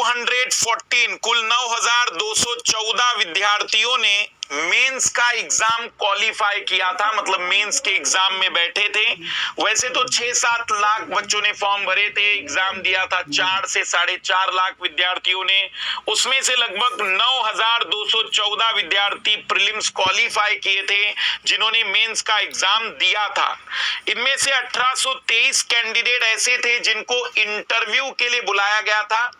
214 कुल 9,214 विद्यार्थियों ने मेंस का एग्जाम क्वालिफाई किया था, मतलब मेंस के एग्जाम में बैठे थे। वैसे तो 6-7 लाख बच्चों ने फॉर्म भरे थे, एग्जाम दिया था 4 से 4.5 लाख विद्यार्थियों ने। उसमें से लगभग 9,214 विद्यार्थी प्रीलिम्स क्वालिफाई किए थे जिन्होंने मेंस का एग्जाम दिया था। इनमें से 1823 कैंडिडेट ऐसे थे जिनको इंटरव्यू के लिए बुलाया गया था।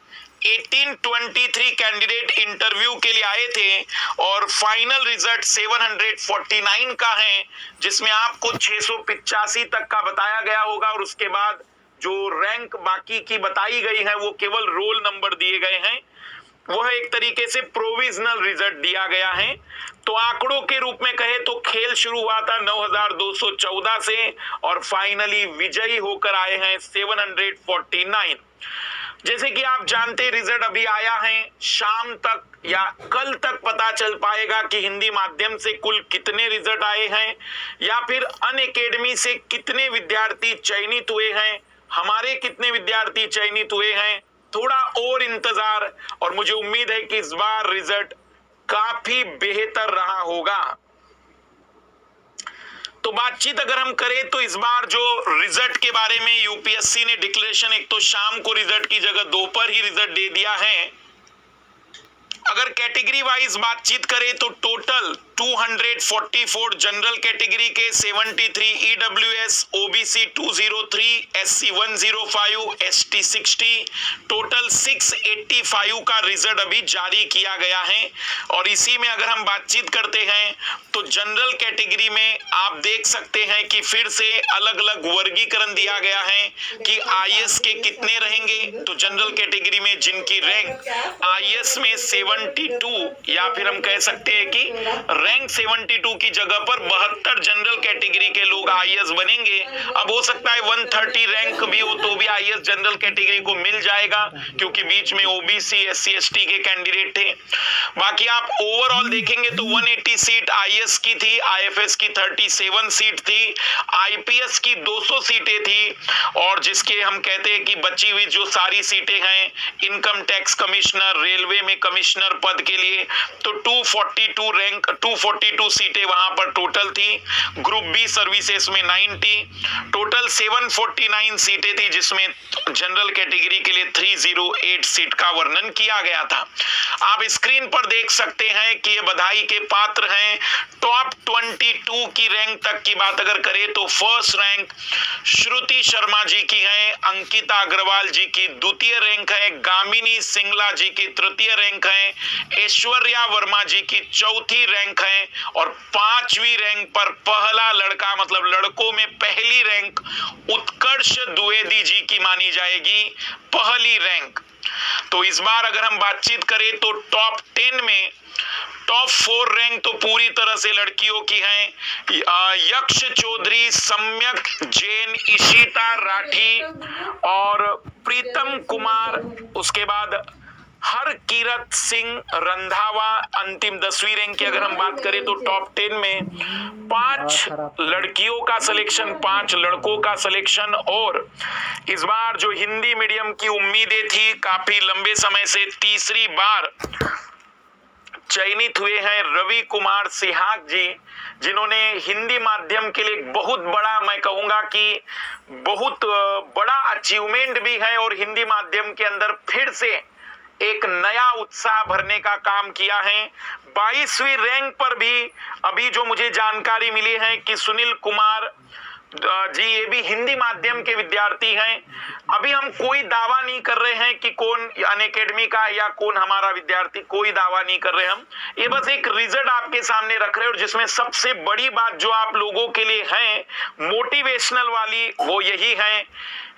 1823 कैंडिडेट इंटरव्यू के लिए आए थे और फाइनल रिजल्ट 749 का है, जिसमें आपको 685 तक का बताया गया होगा और उसके बाद जो रैंक बाकी की बताई गई है वो केवल रोल नंबर दिए गए हैं। वह एक तरीके से प्रोविजनल रिजल्ट दिया गया है। तो आंकड़ों के रूप में कहे तो खेल शुरू हुआ था 9,214 से और फाइनली विजयी होकर आए हैं 749। जैसे कि आप जानते रिजल्ट अभी आया है, शाम तक या कल तक पता चल पाएगा कि हिंदी माध्यम से कुल कितने रिजल्ट आए हैं या फिर अनअकैडमी से कितने विद्यार्थी चयनित हुए हैं, हमारे कितने विद्यार्थी चयनित हुए हैं। थोड़ा और इंतजार, और मुझे उम्मीद है कि इस बार रिजल्ट काफी बेहतर रहा होगा। तो बातचीत अगर हम करें तो इस बार जो रिजल्ट के बारे में यूपीएससी ने डिक्लेरेशन, एक तो शाम को रिजल्ट की जगह दोपहर ही रिजल्ट दे दिया है। अगर कैटेगरी वाइज बातचीत करें तो टोटल 244 जनरल कैटेगरी के 73, EWS, OBC 203, SC 105, ST 60, total 685 का रिजल्ट अभी जारी किया गया है। और इसी में अगर हम बातचीत करते हैं तो जनरल कैटेगरी में आप देख सकते हैं कि फिर से अलग अलग वर्गीकरण दिया गया है कि आईएएस के कितने रहेंगे। तो जनरल कैटेगरी में जिनकी रैंक आईएएस में 72 या फिर हम कह सकते हैं कि रैंक 72 की जगह पर 72 जनरल कैटेगरी के लोग आईएएस बनेंगे। अब हो सकता है 130 रैंक भी हो तो भी आईएएस जनरल कैटेगरी को मिल जाएगा, क्योंकि बीच में ओबीसी, एससी, एसटी के कैंडिडेट थे। बाकी आप ओवरऑल देखेंगे तो 180 सीट आईएएस की थी, आईएफएस की 37 सीट थी, आईपीएस की 200 सीटें थी, और जिसके हम कहते हैं कि बची हुई जो सारी सीटें हैं इनकम टैक्स कमिश्नर, रेलवे में कमिश्नर पद के लिए, तो 242 सीटें वहां पर टोटल थी। ग्रुप बी सर्विसेज में 90, टोटल 749 सीटें थी, जिसमें जनरल कैटेगरी के लिए 308 सीट का वर्णन किया गया था। आप स्क्रीन पर देख सकते हैं कि ये बधाई के पात्र हैं। टॉप 22 की रैंक तक की बात अगर करें तो फर्स्ट रैंक श्रुति शर्मा जी की है, अंकिता अग्रवाल जी की द्वितीय रैंक है, गामिनी सिंगला जी की तृतीय रैंक है, ऐश्वर्या वर्मा जी की चौथी रैंक है, और 5वीं रैंक पर पहला लड़का, मतलब लड़कों में पहली रैंक उत्कर्ष द्विवेदी जी की मानी जाएगी, पहली रैंक। तो इस बार अगर हम बातचीत करें तो टॉप 10 में टॉप 4 रैंक तो पूरी तरह से लड़कियों की हैं। यक्ष चौधरी, सम्यक जैन, इशिता राठी और प्रीतम कुमार, उसके बाद हर कीरत सिंह रंधावा अंतिम 10वीं रैंक की। अगर हम बात करें तो टॉप 10 में 5 लड़कियों का सिलेक्शन, 5 लड़कों का सिलेक्शन। और इस बार जो हिंदी मीडियम की उम्मीदें थी काफी लंबे समय से, तीसरी बार चयनित हुए हैं रवि कुमार सिहाग जी, जिन्होंने हिंदी माध्यम के लिए बहुत बड़ा, मैं कहूंगा कि बहुत बड़ा अचीवमेंट भी है और हिंदी माध्यम के अंदर फिर से एक नया उत्साह भरने का काम किया है। 22वीं रैंक पर भी अभी जो मुझे जानकारी मिली है कि सुनील कुमार जी, ये भी हिंदी माध्यम के विद्यार्थी हैं। अभी हम कोई दावा नहीं कर रहे हैं कि कौन अनअकैडमी का या कौन हमारा विद्यार्थी, कोई दावा नहीं कर रहे हम, ये बस एक रिजल्ट आपके सामने रख रहे हैं। और जिसमें सबसे बड़ी बात जो आप लोगों के लिए है मोटिवेशनल वाली, वो यही है,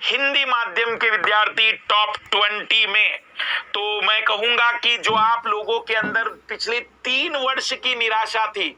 हिंदी माध्यम के विद्यार्थी टॉप 20 में। तो मैं कहूंगा कि जो आप लोगों के अंदर पिछले 3 वर्ष की निराशा थी,